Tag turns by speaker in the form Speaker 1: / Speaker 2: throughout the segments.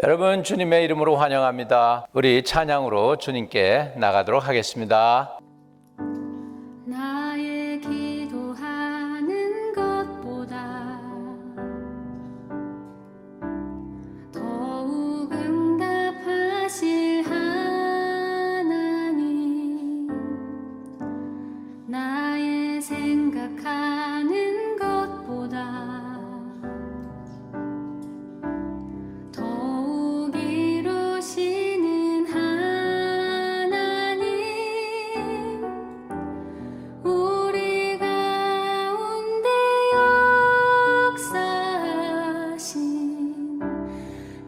Speaker 1: 여러분, 주님의 이름으로 환영합니다. 우리 찬양으로 주님께 나가도록 하겠습니다.
Speaker 2: 나의 기도하는 것보다 더욱 응답하실 하나님, 나의 생각하는 것보다 더욱 이루시는 하나님, 우리 가운데 역사하신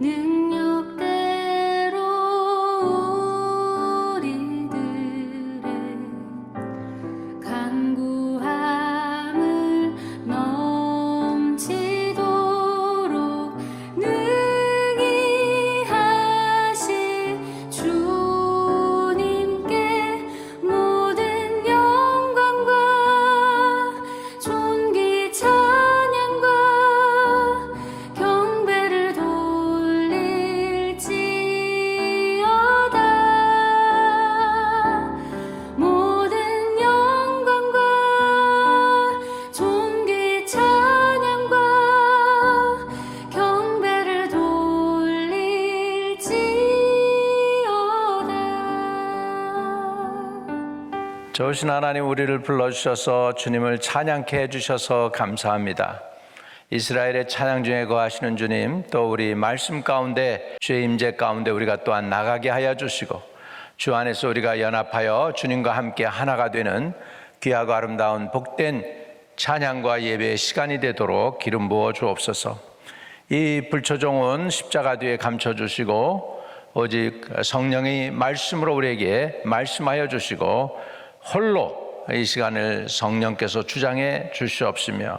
Speaker 2: 능력대로 우리들의 간구함을 넘치도록 능히 하실 주님께 모든 영광과 존귀 찬양과 경배를 돌릴지어다. 모든 영광과 존귀 찬양과 경배를 돌릴지어다.
Speaker 1: 좋으신 하나님, 우리를 불러주셔서 주님을 찬양케 해주셔서 감사합니다. 이스라엘의 찬양 중에 거하시는 주님, 또 우리 말씀 가운데 주의 임재 가운데 우리가 또한 나가게 하여 주시고, 주 안에서 우리가 연합하여 주님과 함께 하나가 되는 귀하고 아름다운 복된 찬양과 예배의 시간이 되도록 기름 부어 주옵소서. 이 불초종은 십자가 뒤에 감춰주시고 오직 성령의 말씀으로 우리에게 말씀하여 주시고 홀로 이 시간을 성령께서 주장해 주시옵시며,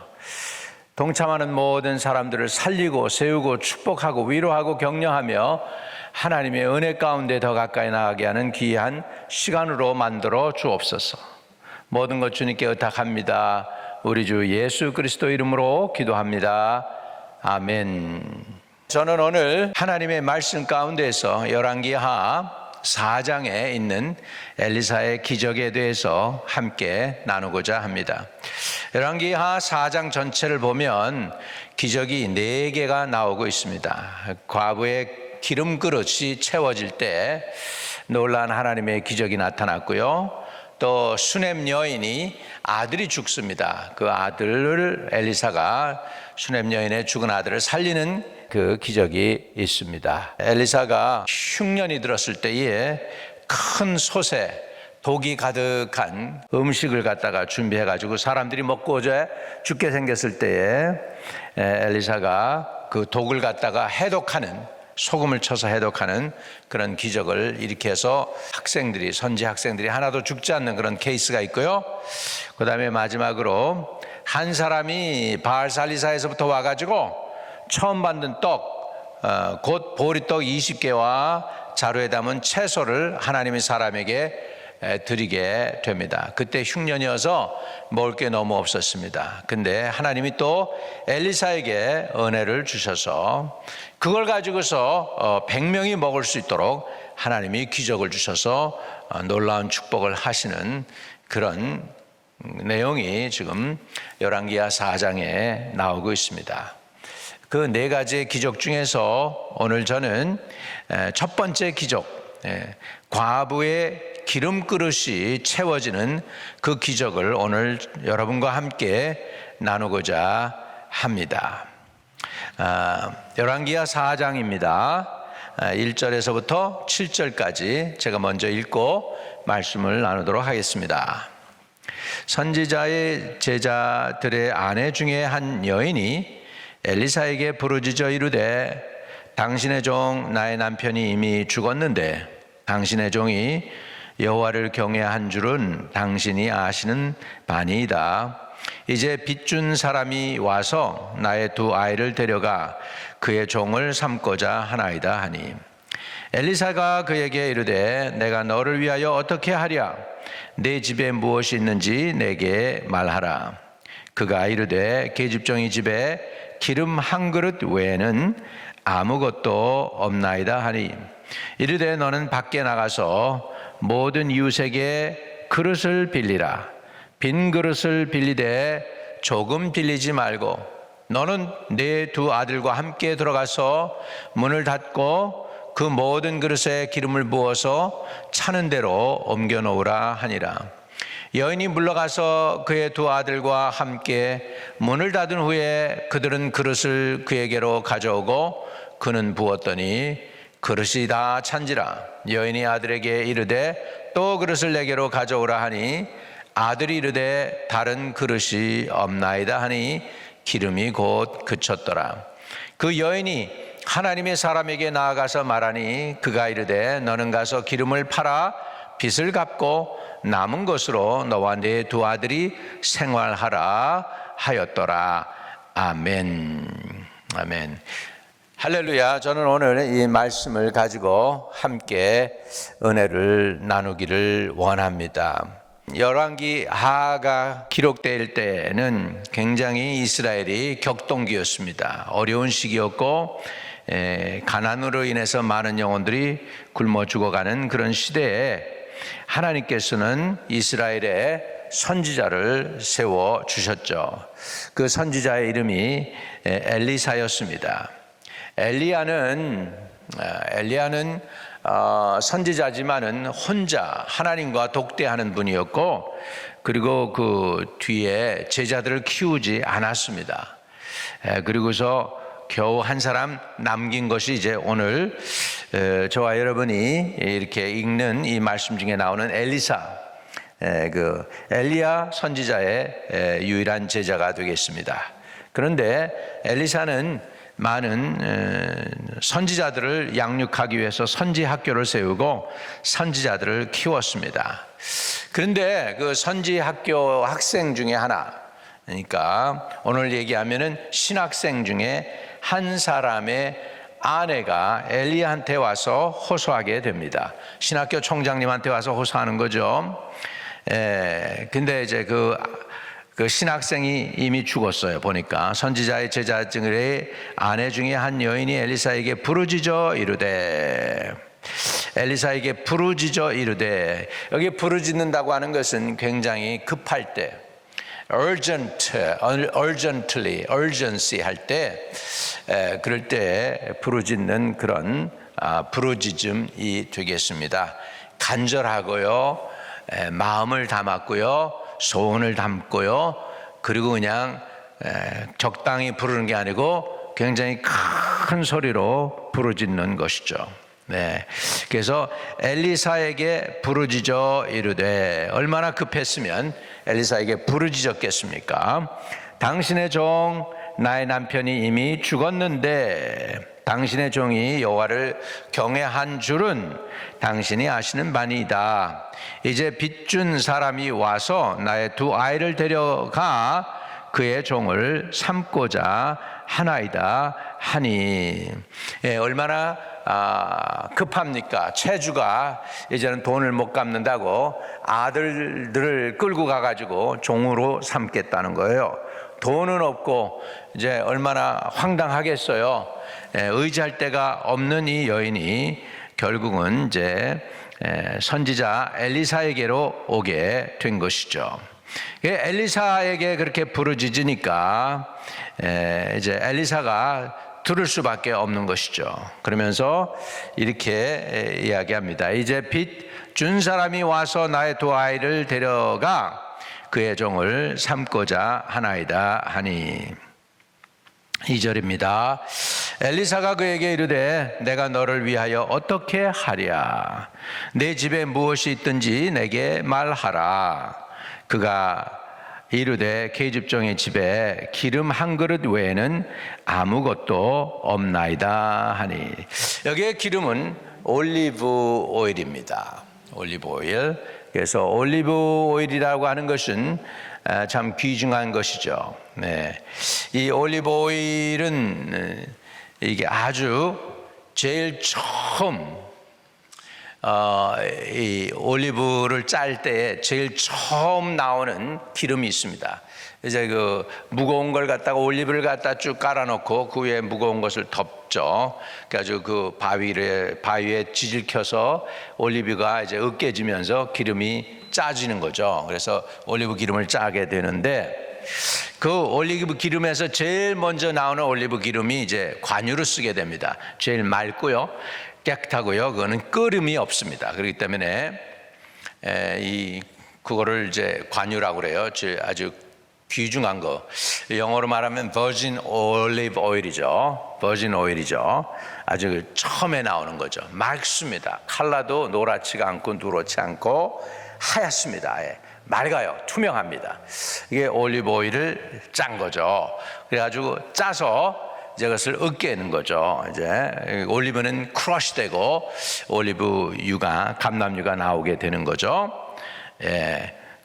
Speaker 1: 동참하는 모든 사람들을 살리고 세우고 축복하고 위로하고 격려하며 하나님의 은혜 가운데 더 가까이 나가게 하는 귀한 시간으로 만들어 주옵소서. 모든 것 주님께 의탁합니다. 우리 주 예수 그리스도 이름으로 기도합니다. 아멘. 저는 오늘 하나님의 말씀 가운데에서 열왕기하 4장에 있는 엘리사의 기적에 대해서 함께 나누고자 합니다. 열왕기하 4장 전체를 보면 기적이 4개가 나오고 있습니다. 과부의 기름 그릇이 채워질 때 놀라운 하나님의 기적이 나타났고요. 또 수넴 여인이 아들이 죽습니다. 그 아들을 엘리사가 수넴 여인의 죽은 아들을 살리는 그 기적이 있습니다. 엘리사가 흉년이 들었을 때에 큰 솥에 독이 가득한 음식을 갖다가 준비해가지고 사람들이 먹고 어제 죽게 생겼을 때에 엘리사가 그 독을 갖다가 해독하는, 소금을 쳐서 해독하는 그런 기적을 일으켜서 학생들이, 선지 학생들이 하나도 죽지 않는 그런 케이스가 있고요. 그 다음에 마지막으로 한 사람이 바알살리사에서부터 와가지고 처음 만든 떡, 곧 보리떡 20개와 자루에 담은 채소를 하나님의 사람에게 드리게 됩니다. 그때 흉년이어서 먹을 게 너무 없었습니다. 근데 하나님이 또 엘리사에게 은혜를 주셔서 그걸 가지고서 100명이 먹을 수 있도록 하나님이 기적을 주셔서 놀라운 축복을 하시는 그런 내용이 지금 열왕기하 4장에 나오고 있습니다. 그 4가지의 기적 중에서 오늘 저는 첫 번째 기적, 과부의 기름 그릇이 채워지는 그 기적을 오늘 여러분과 함께 나누고자 합니다. 열왕기하 4장입니다. 1절에서부터 7절까지 제가 먼저 읽고 말씀을 나누도록 하겠습니다. 선지자의 제자들의 아내 중에 한 여인이 엘리사에게 부르짖어 이르되, 당신의 종 나의 남편이 이미 죽었는데 당신의 종이 여호와를 경외한 줄은 당신이 아시는 바니이다. 이제 빚준 사람이 와서 나의 2 아이를 데려가 그의 종을 삼고자 하나이다 하니, 엘리사가 그에게 이르되 내가 너를 위하여 어떻게 하랴? 내 집에 무엇이 있는지 내게 말하라. 그가 이르되 계집종이 집에 기름 한 그릇 외에는 아무것도 없나이다 하니 이르되 너는 밖에 나가서 모든 이웃에게 그릇을 빌리라. 빈 그릇을 빌리되 조금 빌리지 말고 너는 네 두 아들과 함께 들어가서 문을 닫고 그 모든 그릇에 기름을 부어서 차는 대로 옮겨 놓으라 하니라. 여인이 물러가서 그의 두 아들과 함께 문을 닫은 후에 그들은 그릇을 그에게로 가져오고 그는 부었더니 그릇이 다 찬지라. 여인이 아들에게 이르되 또 그릇을 내게로 가져오라 하니 아들이 이르되 다른 그릇이 없나이다 하니 기름이 곧 그쳤더라. 그 여인이 하나님의 사람에게 나아가서 말하니 그가 이르되 너는 가서 기름을 팔아 빚을 갚고 남은 것으로 너와 네 두 아들이 생활하라 하였더라. 아멘. 아멘. 할렐루야. 저는 오늘 이 말씀을 가지고 함께 은혜를 나누기를 원합니다. 열왕기 하가 기록될 때는 굉장히 이스라엘이 격동기였습니다. 어려운 시기였고 가난으로 인해서 많은 영혼들이 굶어 죽어가는 그런 시대에 하나님께서는 이스라엘에 선지자를 세워 주셨죠. 그 선지자의 이름이 엘리사였습니다. 엘리야는 선지자지만은 혼자 하나님과 독대하는 분이었고, 그리고 그 뒤에 제자들을 키우지 않았습니다. 그리고서 겨우 한 사람 남긴 것이 이제 오늘 저와 여러분이 이렇게 읽는 이 말씀 중에 나오는 엘리사, 그 엘리야 선지자의 유일한 제자가 되겠습니다. 그런데 엘리사는 많은 선지자들을 양육하기 위해서 선지 학교를 세우고 선지자들을 키웠습니다. 그런데 그 선지 학교 학생 중에 하나, 그러니까 오늘 얘기하면은 신학생 중에 한 사람의 아내가 엘리야한테 와서 호소하게 됩니다. 신학교 총장님한테 와서 호소하는 거죠. 근데 이제 그 신학생이 이미 죽었어요. 보니까 선지자의 제자들의 아내 중에 한 여인이 엘리사에게 부르짖어 이르되, 엘리사에게 부르짖어 이르되, 여기 부르짖는다고 하는 것은 굉장히 급할 때, urgency 할 때, 그럴 때 부르짖는 그런 부르짖음이 되겠습니다. 간절하고요, 마음을 담았고요, 소원을 담고요, 그리고 그냥 적당히 부르는 게 아니고 굉장히 큰 소리로 부르짖는 것이죠. 네. 그래서 엘리사에게 부르짖어 이르되, 얼마나 급했으면 엘리사에게 부르짖었겠습니까? 당신의 종 나의 남편이 이미 죽었는데 당신의 종이 여호와를 경외한 줄은 당신이 아시는 바니이다. 이제 빚준 사람이 와서 나의 두 아이를 데려가 그의 종을 삼고자 하나이다 하니. 얼마나 급합니까? 체주가 이제는 돈을 못 갚는다고 아들들을 끌고 가가지고 종으로 삼겠다는 거예요. 돈은 없고 이제 얼마나 황당하겠어요. 의지할 데가 없는 이 여인이 결국은 이제 선지자 엘리사에게로 오게 된 것이죠. 엘리사에게 그렇게 부르짖으니까 이제 엘리사가 들을 수밖에 없는 것이죠. 그러면서 이렇게 이야기합니다. 이제 빚 준 사람이 와서 나의 두 아이를 데려가 그의 종을 삼고자 하나이다 하니. 2절입니다. 엘리사가 그에게 이르되 내가 너를 위하여 어떻게 하랴? 내 집에 무엇이 있든지 내게 말하라. 그가 이르되 계집종의 집에 기름 한 그릇 외에는 아무것도 없나이다 하니. 여기에 기름은 올리브 오일입니다. 올리브 오일. 그래서 올리브 오일이라고 하는 것은 참 귀중한 것이죠. 네. 이 올리브 오일은 이게 아주 제일 처음 이 올리브를 짤 때 제일 처음 나오는 기름이 있습니다. 이제 그 무거운 걸 갖다가 올리브를 갖다 쭉 깔아놓고 그 위에 무거운 것을 덮죠. 그래가지고 그 바위에 지질 켜서 올리브가 이제 으깨지면서 기름이 짜지는 거죠. 그래서 올리브 기름을 짜게 되는데 그 올리브 기름에서 제일 먼저 나오는 올리브 기름이 이제 관유를 쓰게 됩니다. 제일 맑고요, 깨끗하고요. 그거는 끓음이 없습니다. 그렇기 때문에 그거를 이제 관유라고 그래요. 아주 귀중한 거. 영어로 말하면 버진 올리브 오일이죠. 버진 오일이죠. 아주 처음에 나오는 거죠. 맑습니다. 칼라도 노랗지가 않고 누렇지 않고 하얗습니다. 맑아요. 투명합니다. 이게 올리브 오일을 짠 거죠. 그래가지고 짜서 이제 그것을 으깨는 거죠. 이제 올리브는 크러쉬 되고 올리브유가, 감람유가 나오게 되는 거죠.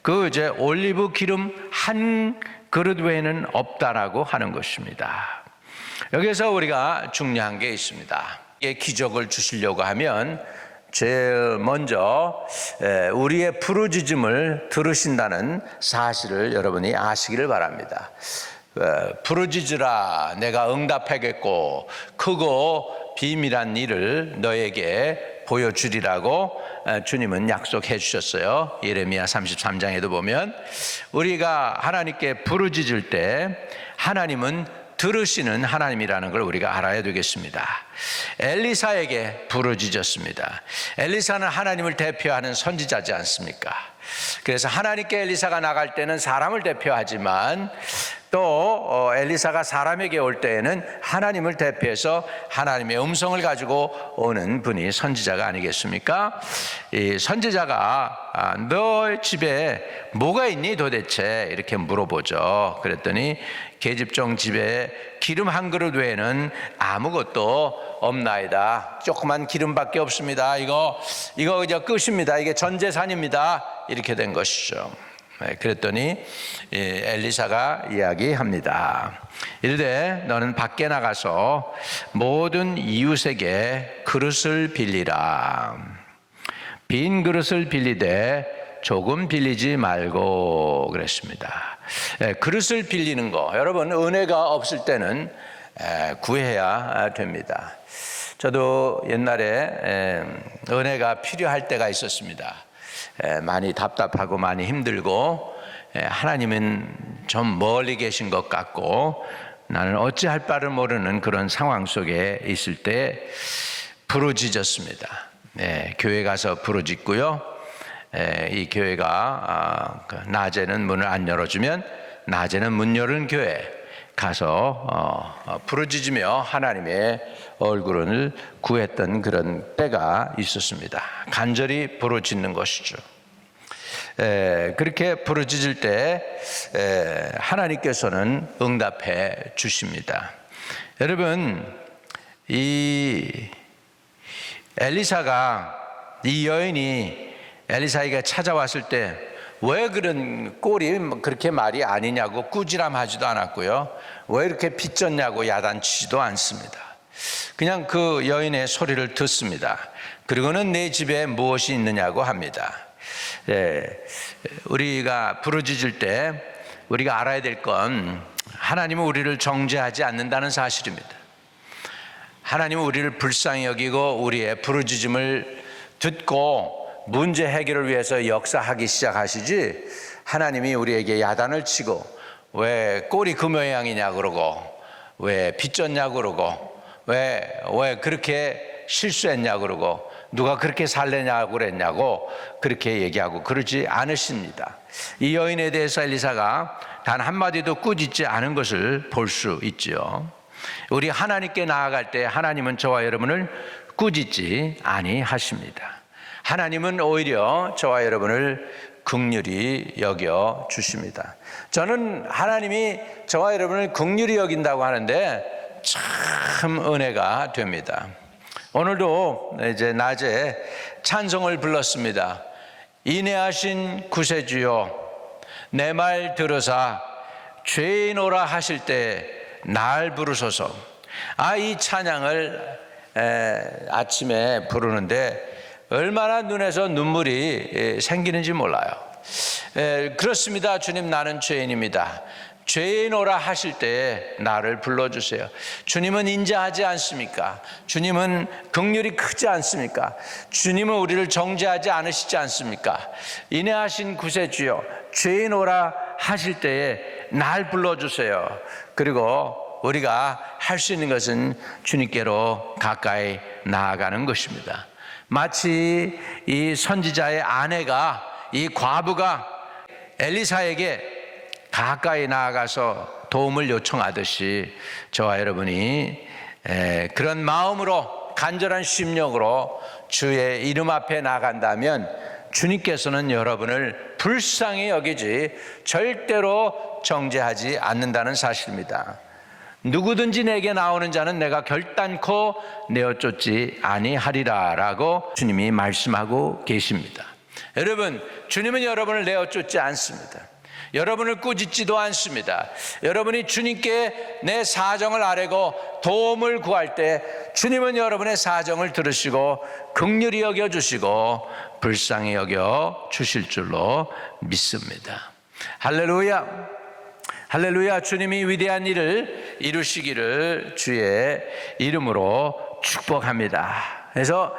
Speaker 1: 그 이제 올리브 기름 한 그릇 외에는 없다라고 하는 것입니다. 여기서 우리가 중요한 게 있습니다. 이게 기적을 주시려고 하면 제일 먼저 우리의 부르짖음을 들으신다는 사실을 여러분이 아시기를 바랍니다. 부르짖으라 내가 응답하겠고 크고 비밀한 일을 너에게 보여주리라고 주님은 약속해 주셨어요. 예레미야 33장에도 보면 우리가 하나님께 부르짖을 때 하나님은 들으시는 하나님이라는 걸 우리가 알아야 되겠습니다. 엘리사에게 부르짖었습니다. 엘리사는 하나님을 대표하는 선지자지 않습니까? 그래서 하나님께 엘리사가 나갈 때는 사람을 대표하지만 또 엘리사가 사람에게 올 때에는 하나님을 대표해서 하나님의 음성을 가지고 오는 분이 선지자가 아니겠습니까? 이 선지자가 너의 집에 뭐가 있니 도대체 이렇게 물어보죠. 그랬더니 계집종 집에 기름 한 그릇 외에는 아무것도 없나이다. 조그만 기름밖에 없습니다. 이거 그저 끝입니다. 이게 전 재산입니다. 이렇게 된 것이죠. 그랬더니 엘리사가 이야기합니다. 이르되 너는 밖에 나가서 모든 이웃에게 그릇을 빌리라. 빈 그릇을 빌리되 조금 빌리지 말고 그랬습니다. 그릇을 빌리는 거, 여러분 은혜가 없을 때는 구해야 됩니다. 저도 옛날에 은혜가 필요할 때가 있었습니다. 많이 답답하고 많이 힘들고 하나님은 좀 멀리 계신 것 같고 나는 어찌할 바를 모르는 그런 상황 속에 있을 때 부르짖었습니다. 교회 가서 부르짖고요. 이 교회가 낮에는 문을 안 열어주면 낮에는 문 열은 교회 가서 부르짖으며 하나님의 얼굴을 구했던 그런 때가 있었습니다. 간절히 부르짖는 것이죠. 그렇게 부르짖을 때 하나님께서는 응답해 주십니다. 여러분, 이 엘리사가, 이 여인이 엘리사에게 찾아왔을 때 왜 그런 꼴이 그렇게 말이 아니냐고 꾸지람하지도 않았고요. 왜 이렇게 빚졌냐고 야단치지도 않습니다. 그냥 그 여인의 소리를 듣습니다. 그리고는 내 집에 무엇이 있느냐고 합니다. 우리가 부르짖을 때 우리가 알아야 될 건 하나님은 우리를 정죄하지 않는다는 사실입니다. 하나님은 우리를 불쌍히 여기고 우리의 부르짖음을 듣고 문제 해결을 위해서 역사하기 시작하시지, 하나님이 우리에게 야단을 치고 왜 꼴이 그 모양이냐 그러고 왜 빚졌냐 그러고 왜 그렇게 실수했냐 그러고 누가 그렇게 살래냐고 그랬냐고 그렇게 얘기하고 그러지 않으십니다. 이 여인에 대해서 엘리사가 단 한마디도 꾸짖지 않은 것을 볼 수 있죠. 우리 하나님께 나아갈 때 하나님은 저와 여러분을 꾸짖지 아니하십니다. 하나님은 오히려 저와 여러분을 긍휼히 여겨 주십니다. 저는 하나님이 저와 여러분을 긍휼히 여긴다고 하는데 참 은혜가 됩니다. 오늘도 이제 낮에 찬송을 불렀습니다. 인애하신 구세주여 내 말 들으사 죄인오라 하실 때 날 부르소서. 이 찬양을 아침에 부르는데 얼마나 눈에서 눈물이 생기는지 몰라요. 그렇습니다. 주님, 나는 죄인입니다. 죄인오라 하실 때 나를 불러주세요. 주님은 인자하지 않습니까? 주님은 긍휼이 크지 않습니까? 주님은 우리를 정죄하지 않으시지 않습니까? 인애하신 구세주여, 죄인오라 하실 때에 날 불러주세요. 그리고 우리가 할 수 있는 것은 주님께로 가까이 나아가는 것입니다. 마치 이 선지자의 아내가, 이 과부가 엘리사에게 가까이 나아가서 도움을 요청하듯이 저와 여러분이 그런 마음으로, 간절한 심령으로 주의 이름 앞에 나간다면 주님께서는 여러분을 불쌍히 여기지 절대로 정죄하지 않는다는 사실입니다. 누구든지 내게 나오는 자는 내가 결단코 내어 쫓지 아니하리라 라고 주님이 말씀하고 계십니다. 여러분, 주님은 여러분을 내어 쫓지 않습니다. 여러분을 꾸짖지도 않습니다. 여러분이 주님께 내 사정을 아뢰고 도움을 구할 때 주님은 여러분의 사정을 들으시고 긍휼히 여겨주시고 불쌍히 여겨 주실 줄로 믿습니다. 할렐루야. 할렐루야. 주님이 위대한 일을 이루시기를 주의 이름으로 축복합니다. 그래서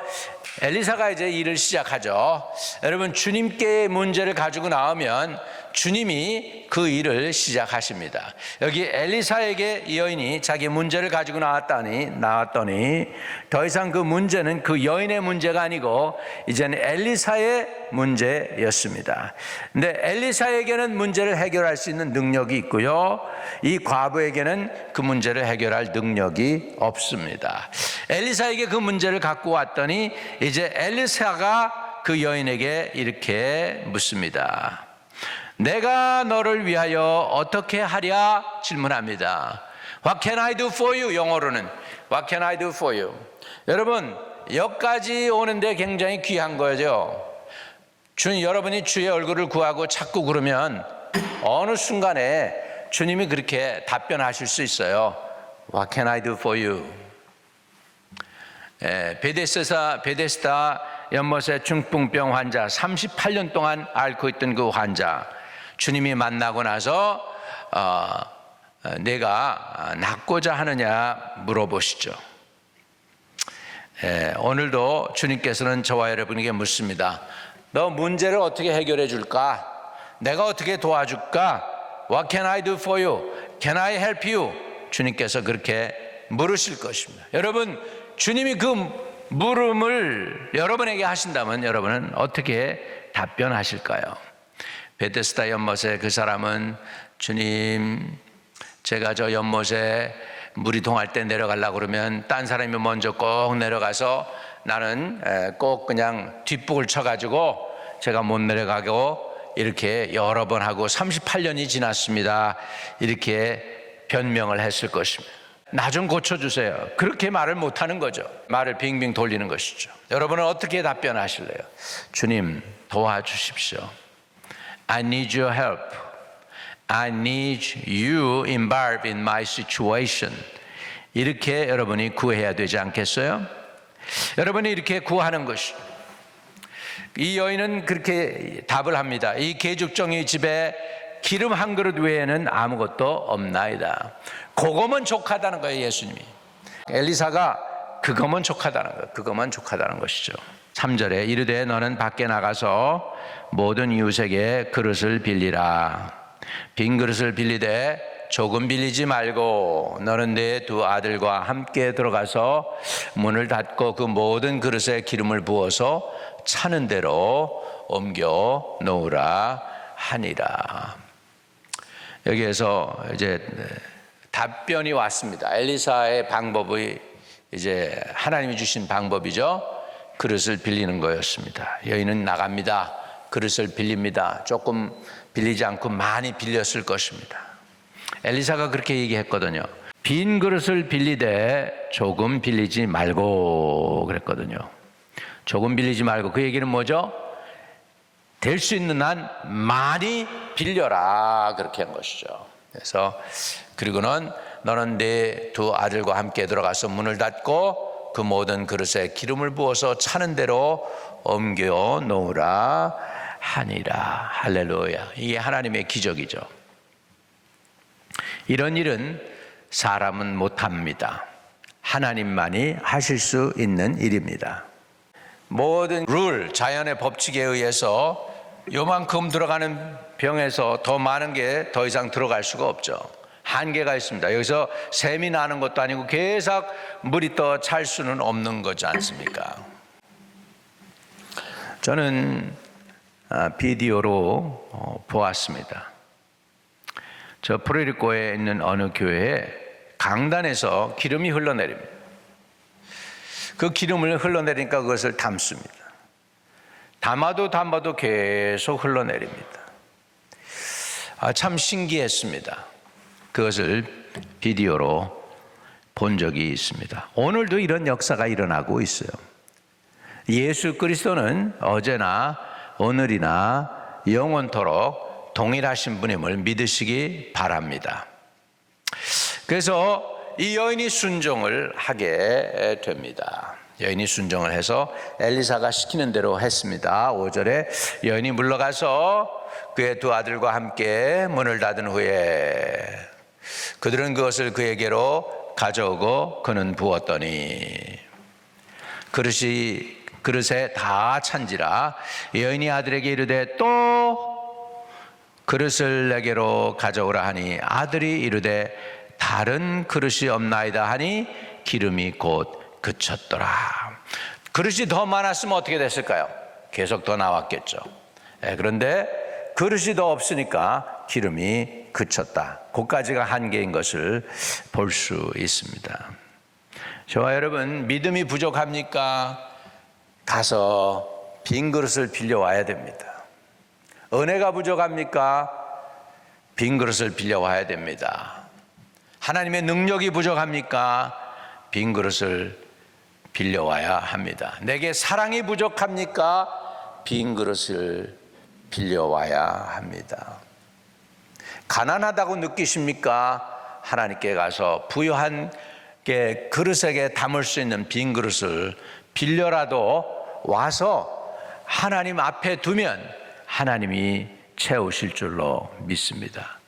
Speaker 1: 엘리사가 이제 일을 시작하죠. 여러분, 주님께 문제를 가지고 나오면 주님이 그 일을 시작하십니다. 여기 엘리사에게 이 여인이 자기 문제를 가지고 나왔더니 더 이상 그 문제는 그 여인의 문제가 아니고 이제는 엘리사의 문제였습니다. 근데 엘리사에게는 문제를 해결할 수 있는 능력이 있고요, 이 과부에게는 그 문제를 해결할 능력이 없습니다. 엘리사에게 그 문제를 갖고 왔더니 이제 엘리사가 그 여인에게 이렇게 묻습니다. 내가 너를 위하여 어떻게 하랴 질문합니다. What can I do for you? 영어로는 What can I do for you? 여러분, 여기까지 오는데 굉장히 귀한 거죠. 여러분이 주의 얼굴을 구하고 자꾸 그러면 어느 순간에 주님이 그렇게 답변하실 수 있어요. What can I do for you? 베데스다 연못의 중풍병 환자, 38년 동안 앓고 있던 그 환자, 주님이 만나고 나서 내가 낫고자 하느냐 물어보시죠. 오늘도 주님께서는 저와 여러분에게 묻습니다. 너 문제를 어떻게 해결해 줄까? 내가 어떻게 도와줄까? What can I do for you? Can I help you? 주님께서 그렇게 물으실 것입니다. 여러분, 주님이 그 물음을 여러분에게 하신다면 여러분은 어떻게 답변하실까요? 베데스다 연못에 그 사람은, 주님, 제가 저 연못에 물이 동할 때 내려가려고 그러면 딴 사람이 먼저 꼭 내려가서 나는 꼭 그냥 뒷북을 쳐가지고 제가 못 내려가고 이렇게 여러 번 하고 38년이 지났습니다. 이렇게 변명을 했을 것입니다. 나 좀 고쳐주세요. 그렇게 말을 못하는 거죠. 말을 빙빙 돌리는 것이죠. 여러분은 어떻게 답변하실래요? 주님, 도와주십시오. I need your help. I need you involved in my situation. 이렇게 여러분이 구해야 되지 않겠어요? 여러분이 이렇게 구하는 것이, 이 여인은 그렇게 답을 합니다. 이 계죽정이 집에 기름 한 그릇 외에는 아무것도 없나이다. 그거면 족하다는 거예요, 예수님이. 엘리사가 그거면 족하다는 거예요. 그거면 족하다는 것이죠. 3절에 이르되 너는 밖에 나가서 모든 이웃에게 그릇을 빌리라. 빈 그릇을 빌리되 조금 빌리지 말고 너는 내 두 아들과 함께 들어가서 문을 닫고 그 모든 그릇에 기름을 부어서 차는 대로 옮겨 놓으라 하니라. 여기에서 이제 답변이 왔습니다. 엘리사의 방법이 이제 하나님이 주신 방법이죠. 그릇을 빌리는 거였습니다. 여인은 나갑니다. 그릇을 빌립니다. 조금 빌리지 않고 많이 빌렸을 것입니다. 엘리사가 그렇게 얘기했거든요. 빈 그릇을 빌리되 조금 빌리지 말고 그랬거든요. 조금 빌리지 말고, 그 얘기는 뭐죠? 될 수 있는 한 많이 빌려라, 그렇게 한 것이죠. 그래서 그리고는 너는 내 두 아들과 함께 들어가서 문을 닫고 그 모든 그릇에 기름을 부어서 차는 대로 옮겨 놓으라 하니라. 할렐루야. 이게 하나님의 기적이죠. 이런 일은 사람은 못합니다. 하나님만이 하실 수 있는 일입니다. 모든 룰, 자연의 법칙에 의해서 요만큼 들어가는 병에서 더 많은 게 더 이상 들어갈 수가 없죠. 한계가 있습니다. 여기서 샘이 나는 것도 아니고 계속 물이 더 찰 수는 없는 거지 않습니까? 저는 비디오로 보았습니다. 저 프레리코에 있는 어느 교회에 강단에서 기름이 흘러내립니다. 그 기름을 흘러내리니까 그것을 담습니다. 담아도 계속 흘러내립니다. 참 신기했습니다. 그것을 비디오로 본 적이 있습니다. 오늘도 이런 역사가 일어나고 있어요. 예수 그리스도는 어제나 오늘이나 영원토록 동일하신 분임을 믿으시기 바랍니다. 그래서 이 여인이 순종을 하게 됩니다. 여인이 순종을 해서 엘리사가 시키는 대로 했습니다. 5절에 여인이 물러가서 그의 두 아들과 함께 문을 닫은 후에 그들은 그것을 그에게로 가져오고 그는 부었더니 그릇에 다 찬지라. 여인이 아들에게 이르되 또 그릇을 내게로 가져오라 하니 아들이 이르되 다른 그릇이 없나이다 하니 기름이 곧 그쳤더라. 그릇이 더 많았으면 어떻게 됐을까요? 계속 더 나왔겠죠. 그런데 그릇이 더 없으니까 기름이 그쳤다. 그까지가 한계인 것을 볼 수 있습니다. 저와 여러분, 믿음이 부족합니까? 가서 빈 그릇을 빌려와야 됩니다. 은혜가 부족합니까? 빈 그릇을 빌려와야 됩니다. 하나님의 능력이 부족합니까? 빈 그릇을 빌려와야 합니다. 내게 사랑이 부족합니까? 빈 그릇을 빌려와야 합니다. 가난하다고 느끼십니까? 하나님께 가서 부유한 게 그릇에 담을 수 있는 빈 그릇을 빌려라도 와서 하나님 앞에 두면 하나님이 채우실 줄로 믿습니다.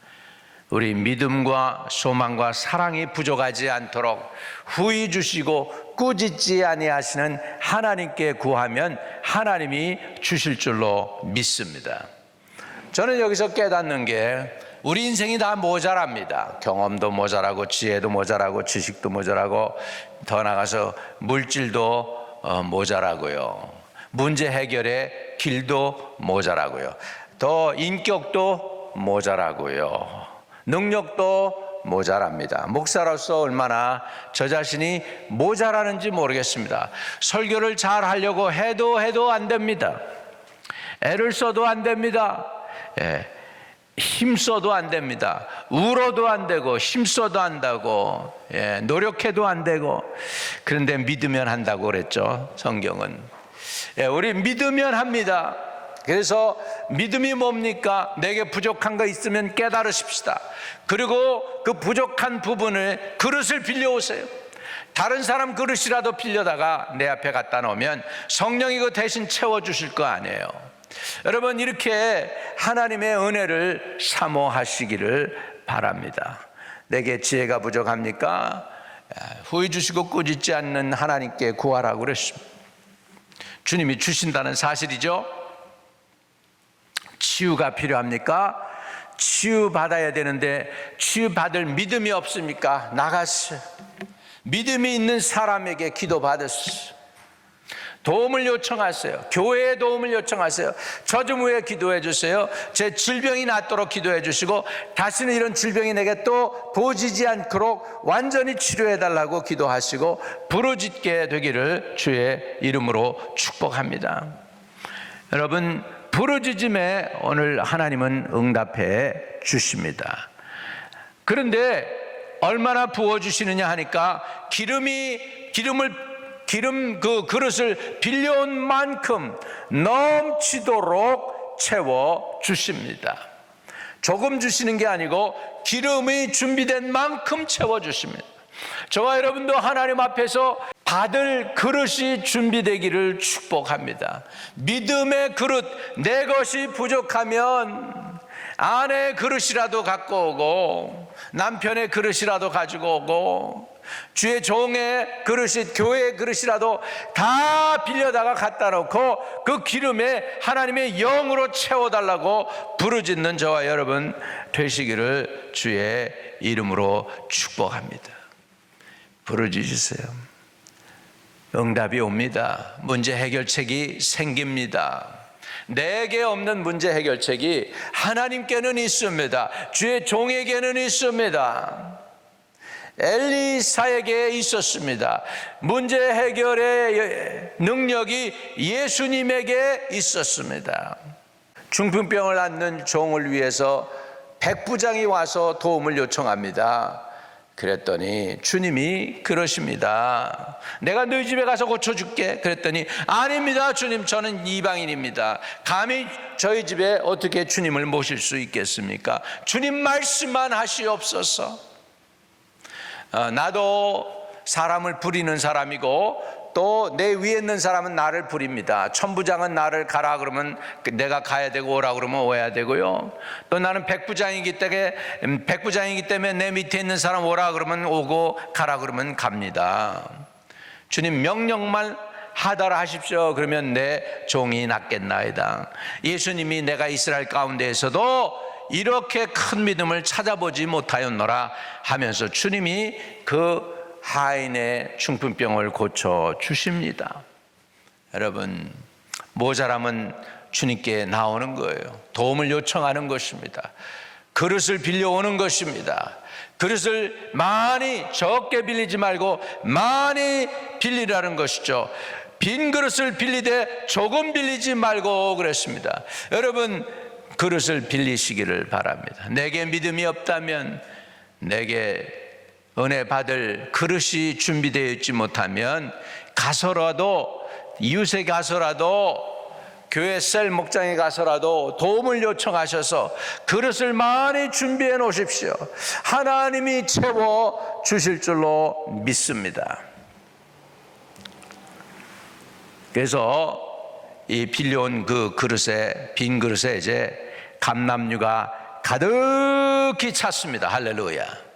Speaker 1: 우리 믿음과 소망과 사랑이 부족하지 않도록 후히 주시고 꾸짖지 아니하시는 하나님께 구하면 하나님이 주실 줄로 믿습니다. 저는 여기서 깨닫는 게 우리 인생이 다 모자랍니다. 경험도 모자라고 지혜도 모자라고 지식도 모자라고 더 나가서 물질도 모자라고요. 문제 해결의 길도 모자라고요. 더 인격도 모자라고요. 능력도 모자랍니다. 목사로서 얼마나 저 자신이 모자라는지 모르겠습니다. 설교를 잘 하려고 해도 안 됩니다. 애를 써도 안 됩니다. 힘써도 안 됩니다. 울어도 안 되고 힘써도 안 되고 노력해도 안 되고. 그런데 믿으면 한다고 그랬죠, 성경은. 우리 믿으면 합니다. 그래서 믿음이 뭡니까? 내게 부족한 거 있으면 깨달으십시다. 그리고 그 부족한 부분을 그릇을 빌려오세요. 다른 사람 그릇이라도 빌려다가 내 앞에 갖다 놓으면 성령이 그 대신 채워주실 거 아니에요. 여러분, 이렇게 하나님의 은혜를 사모하시기를 바랍니다. 내게 지혜가 부족합니까? 후히 주시고 꾸짖지 않는 하나님께 구하라고 그랬습니다. 주님이 주신다는 사실이죠. 치유가 필요합니까? 치유받아야 되는데 치유받을 믿음이 없습니까? 나가서 믿음이 있는 사람에게 기도받으세요. 도움을 요청하세요. 교회에 도움을 요청하세요. 저 좀 위해 기도해 주세요. 제 질병이 낫도록 기도해 주시고 다시는 이런 질병이 내게 또 도지지 않도록 완전히 치료해 달라고 기도하시고 부르짖게 되기를 주의 이름으로 축복합니다. 여러분, 부르짖음에 오늘 하나님은 응답해 주십니다. 그런데 얼마나 부어주시느냐 하니까 기름 그 그릇을 빌려온 만큼 넘치도록 채워 주십니다. 조금 주시는 게 아니고 기름이 준비된 만큼 채워 주십니다. 저와 여러분도 하나님 앞에서 받을 그릇이 준비되기를 축복합니다. 믿음의 그릇, 내 것이 부족하면 아내의 그릇이라도 갖고 오고 남편의 그릇이라도 가지고 오고 주의 종의 그릇이 교회의 그릇이라도 다 빌려다가 갖다 놓고 그 기름에 하나님의 영으로 채워달라고 부르짖는 저와 여러분 되시기를 주의 이름으로 축복합니다. 부르짖으세요. 응답이 옵니다. 문제 해결책이 생깁니다. 내게 없는 문제 해결책이 하나님께는 있습니다. 주의 종에게는 있습니다. 엘리사에게 있었습니다. 문제 해결의 능력이 예수님에게 있었습니다. 중풍병을 앓는 종을 위해서 백부장이 와서 도움을 요청합니다. 그랬더니 주님이 그러십니다. 내가 너희 집에 가서 고쳐줄게. 그랬더니 아닙니다 주님, 저는 이방인입니다. 감히 저희 집에 어떻게 주님을 모실 수 있겠습니까? 주님 말씀만 하시옵소서. 나도 사람을 부리는 사람이고 또 내 위에 있는 사람은 나를 부립니다. 천부장은 나를 가라 그러면 내가 가야 되고 오라 그러면 오야 되고요. 또 나는 백부장이기 때문에 내 밑에 있는 사람 오라 그러면 오고 가라 그러면 갑니다. 주님 명령만 하더라 하십시오. 그러면 내 종이 낫겠나이다. 예수님이 내가 이스라엘 가운데에서도 이렇게 큰 믿음을 찾아보지 못하였노라 하면서 주님이 그 하인의 중풍병을 고쳐 주십니다. 여러분, 모자람은 주님께 나오는 거예요. 도움을 요청하는 것입니다. 그릇을 빌려오는 것입니다. 그릇을 많이 적게 빌리지 말고 많이 빌리라는 것이죠. 빈 그릇을 빌리되 조금 빌리지 말고 그랬습니다. 여러분, 그릇을 빌리시기를 바랍니다. 내게 믿음이 없다면, 내게 은혜 받을 그릇이 준비되어 있지 못하면 가서라도, 이웃에 가서라도, 교회 셀 목장에 가서라도 도움을 요청하셔서 그릇을 많이 준비해 놓으십시오. 하나님이 채워 주실 줄로 믿습니다. 그래서 이 빌려온 그 그릇에, 빈 그릇에 이제 감람류가 가득히 찼습니다. 할렐루야.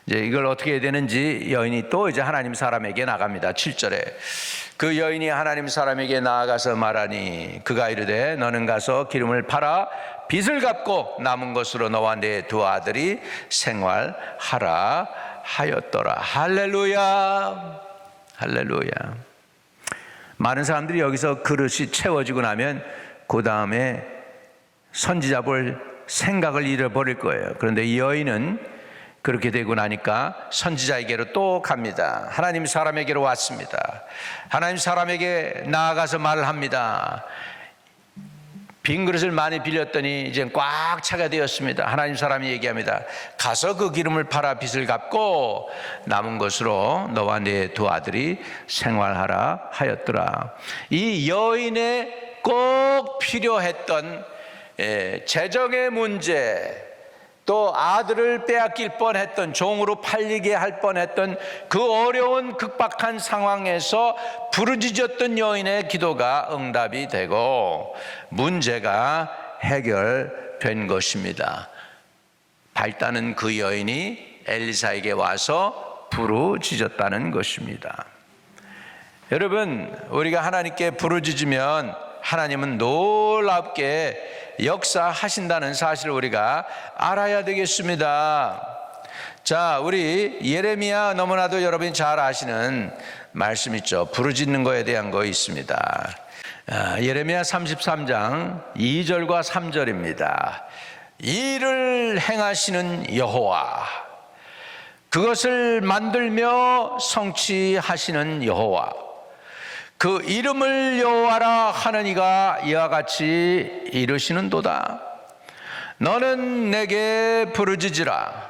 Speaker 1: 이제 이걸 어떻게 해야 되는지 여인이 또 이제 하나님 사람에게 나갑니다. 7절에 그 여인이 하나님 사람에게 나아가서 말하니 그가 이르되 너는 가서 기름을 팔아 빚을 갚고 남은 것으로 너와 네 두 아들이 생활하라 하였더라. 할렐루야. 할렐루야. 많은 사람들이 여기서 그릇이 채워지고 나면 그 다음에 선지자 볼 생각을 잃어버릴 거예요. 그런데 이 여인은 그렇게 되고 나니까 선지자에게로 또 갑니다. 하나님 사람에게로 왔습니다. 하나님 사람에게 나아가서 말을 합니다. 빈 그릇을 많이 빌렸더니 이제 꽉 차게 되었습니다. 하나님 사람이 얘기합니다. 가서 그 기름을 팔아 빚을 갚고 남은 것으로 너와 네 두 아들이 생활하라 하였더라. 이 여인의 꼭 필요했던 재정의 문제, 또 아들을 빼앗길 뻔했던, 종으로 팔리게 할 뻔했던 그 어려운 극박한 상황에서 부르짖었던 여인의 기도가 응답이 되고 문제가 해결된 것입니다. 밝다는 그 여인이 엘리사에게 와서 부르짖었다는 것입니다. 여러분, 우리가 하나님께 부르짖으면 하나님은 놀랍게 역사하신다는 사실을 우리가 알아야 되겠습니다. 자, 우리 예레미야 너무나도 여러분이 잘 아시는 말씀 있죠. 부르짖는 거에 대한 거 있습니다. 예레미야 33장 2절과 3절입니다. 일을 행하시는 여호와, 그것을 만들며 성취하시는 여호와, 그 이름을 여호와라 하는 이가 이와 같이 이르시는도다. 너는 내게 부르짖으라.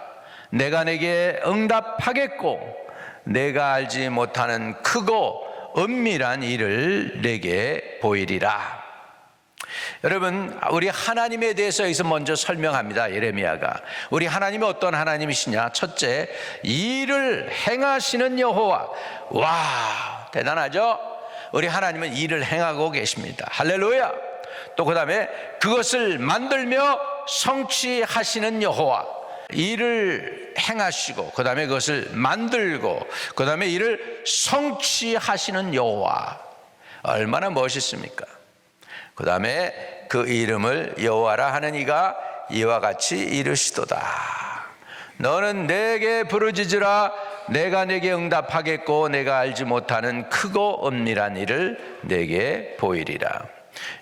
Speaker 1: 내가 내게 응답하겠고 내가 알지 못하는 크고 은밀한 일을 내게 보이리라. 여러분, 우리 하나님에 대해서 여기서 먼저 설명합니다. 예레미야가. 우리 하나님이 어떤 하나님이시냐? 첫째, 일을 행하시는 여호와. 와, 대단하죠? 우리 하나님은 일을 행하고 계십니다. 할렐루야. 또 그 다음에 그것을 만들며 성취하시는 여호와. 일을 행하시고 그 다음에 그것을 만들고 그 다음에 일을 성취하시는 여호와. 얼마나 멋있습니까? 그 다음에 그 이름을 여호와라 하는 이가 이와 같이 이르시도다. 너는 내게 부르짖으라. 내가 내게 응답하겠고 내가 알지 못하는 크고 엄밀한 일을 내게 보이리라.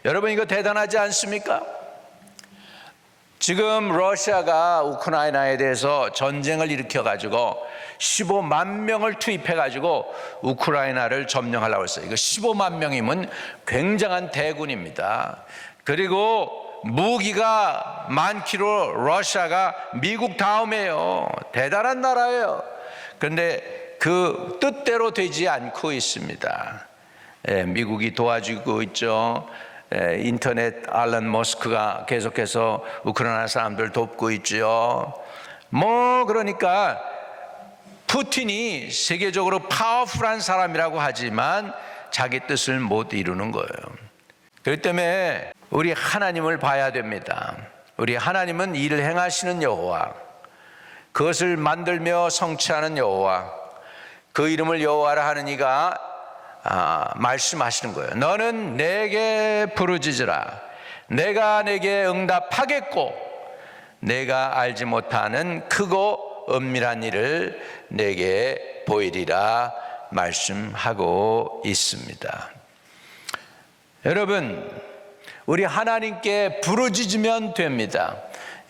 Speaker 1: 여러분, 이거 대단하지 않습니까? 지금 러시아가 우크라이나에 대해서 전쟁을 일으켜가지고 15만 명을 투입해가지고 우크라이나를 점령하려고 했어요. 이거 15만 명이면 굉장한 대군입니다. 그리고 무기가 많기로 러시아가 미국 다음이에요. 대단한 나라예요. 그런데 그 뜻대로 되지 않고 있습니다. 미국이 도와주고 있죠. 인터넷 알런 머스크가 계속해서 우크라이나 사람들 돕고 있죠. 그러니까 푸틴이 세계적으로 파워풀한 사람이라고 하지만 자기 뜻을 못 이루는 거예요. 그렇기 때문에 우리 하나님을 봐야 됩니다. 우리 하나님은 일을 행하시는 여호와, 그것을 만들며 성취하는 여호와, 그 이름을 여호와라 하는 이가 말씀하시는 거예요. 너는 내게 부르짖으라. 내가 내게 응답하겠고 내가 알지 못하는 크고 엄밀한 일을 내게 보이리라 말씀하고 있습니다. 여러분, 우리 하나님께 부르짖으면 됩니다.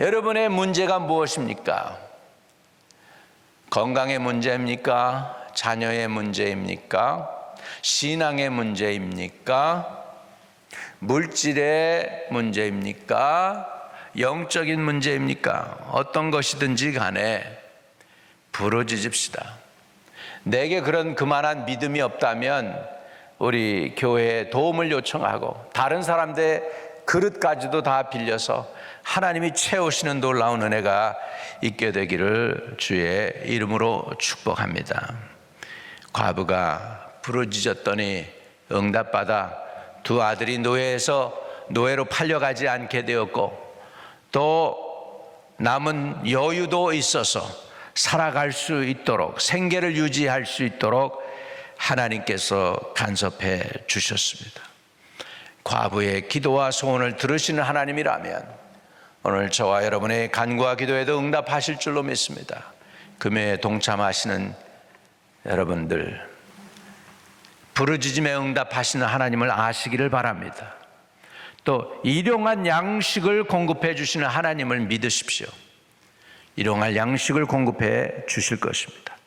Speaker 1: 여러분의 문제가 무엇입니까? 건강의 문제입니까? 자녀의 문제입니까? 신앙의 문제입니까? 물질의 문제입니까? 영적인 문제입니까? 어떤 것이든지 간에 부르짖읍시다. 내게 그만한 믿음이 없다면 우리 교회에 도움을 요청하고 다른 사람들의 그릇까지도 다 빌려서 하나님이 채우시는 놀라운 은혜가 있게 되기를 주의 이름으로 축복합니다. 과부가 부르짖었더니 응답받아 두 아들이 노예로 팔려가지 않게 되었고 또 남은 여유도 있어서 살아갈 수 있도록, 생계를 유지할 수 있도록 하나님께서 간섭해 주셨습니다. 과부의 기도와 소원을 들으시는 하나님이라면 오늘 저와 여러분의 간구와 기도에도 응답하실 줄로 믿습니다. 금요일에 동참하시는 여러분들, 부르짖음에 응답하시는 하나님을 아시기를 바랍니다. 또 일용할 양식을 공급해 주시는 하나님을 믿으십시오. 일용할 양식을 공급해 주실 것입니다.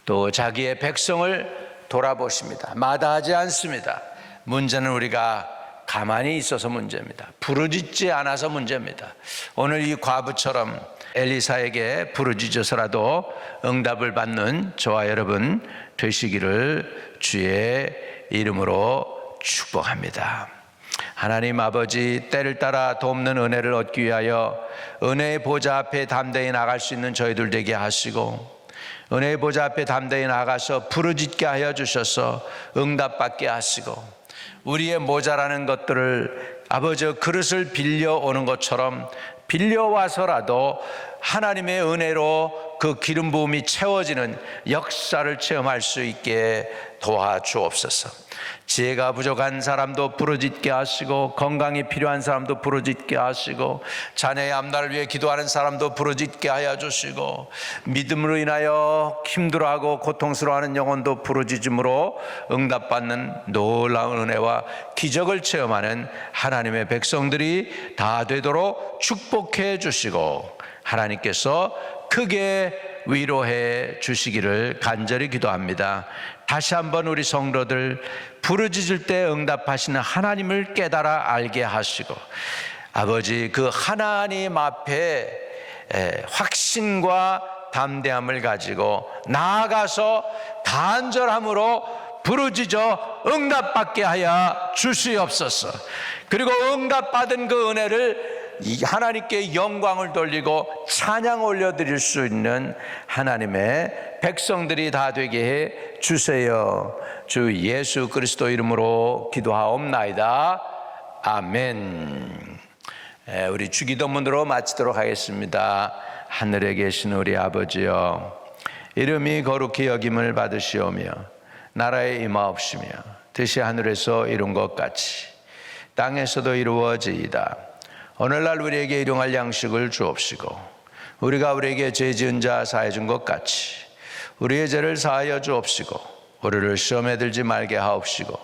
Speaker 1: 또 자기의 백성을 돌아보십니다. 마다하지 않습니다. 문제는 우리가 가만히 있어서 문제입니다. 부르짖지 않아서 문제입니다. 오늘 이 과부처럼 엘리사에게 부르짖어서라도 응답을 받는 저와 여러분 되시기를 주의 이름으로 축복합니다. 하나님 아버지, 때를 따라 돕는 은혜를 얻기 위하여 은혜의 보좌 앞에 담대히 나갈 수 있는 저희들 되게 하시고, 은혜의 보좌 앞에 담대히 나가서 부르짖게 하여 주셔서 응답받게 하시고, 우리의 모자라는 것들을 아버지 그릇을 빌려오는 것처럼 빌려와서라도 하나님의 은혜로 그 기름 부음이 채워지는 역사를 체험할 수 있게 도와주옵소서. 지혜가 부족한 사람도 부르짖게 하시고, 건강이 필요한 사람도 부르짖게 하시고, 자녀의 앞날을 위해 기도하는 사람도 부르짖게 하여 주시고, 믿음으로 인하여 힘들어하고 고통스러워하는 영혼도 부르짖음으로 응답받는 놀라운 은혜와 기적을 체험하는 하나님의 백성들이 다 되도록 축복해 주시고, 하나님께서 크게 위로해 주시기를 간절히 기도합니다. 다시 한번 우리 성도들 부르짖을 때 응답하시는 하나님을 깨달아 알게 하시고, 아버지 그 하나님 앞에 확신과 담대함을 가지고 나아가서 간절함으로 부르짖어 응답받게 하여 주시옵소서. 그리고 응답받은 그 은혜를 하나님께 영광을 돌리고 찬양 올려드릴 수 있는 하나님의 백성들이 다 되게 해 주세요. 주 예수 그리스도 이름으로 기도하옵나이다. 아멘. 우리 주기도문으로 마치도록 하겠습니다. 하늘에 계신 우리 아버지여, 이름이 거룩히 여김을 받으시오며 나라에 임하옵시며 뜻이 하늘에서 이룬 것 같이 땅에서도 이루어지이다. 오늘날 우리에게 일용할 양식을 주옵시고 우리가 우리에게 죄 지은 자 사해 준 것 같이 우리의 죄를 사하여 주옵시고 우리를 시험에 들지 말게 하옵시고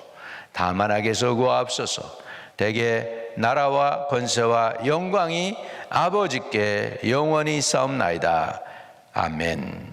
Speaker 1: 다만 악에서 구하옵소서. 대개 나라와 권세와 영광이 아버지께 영원히 있사옵나이다. 아멘.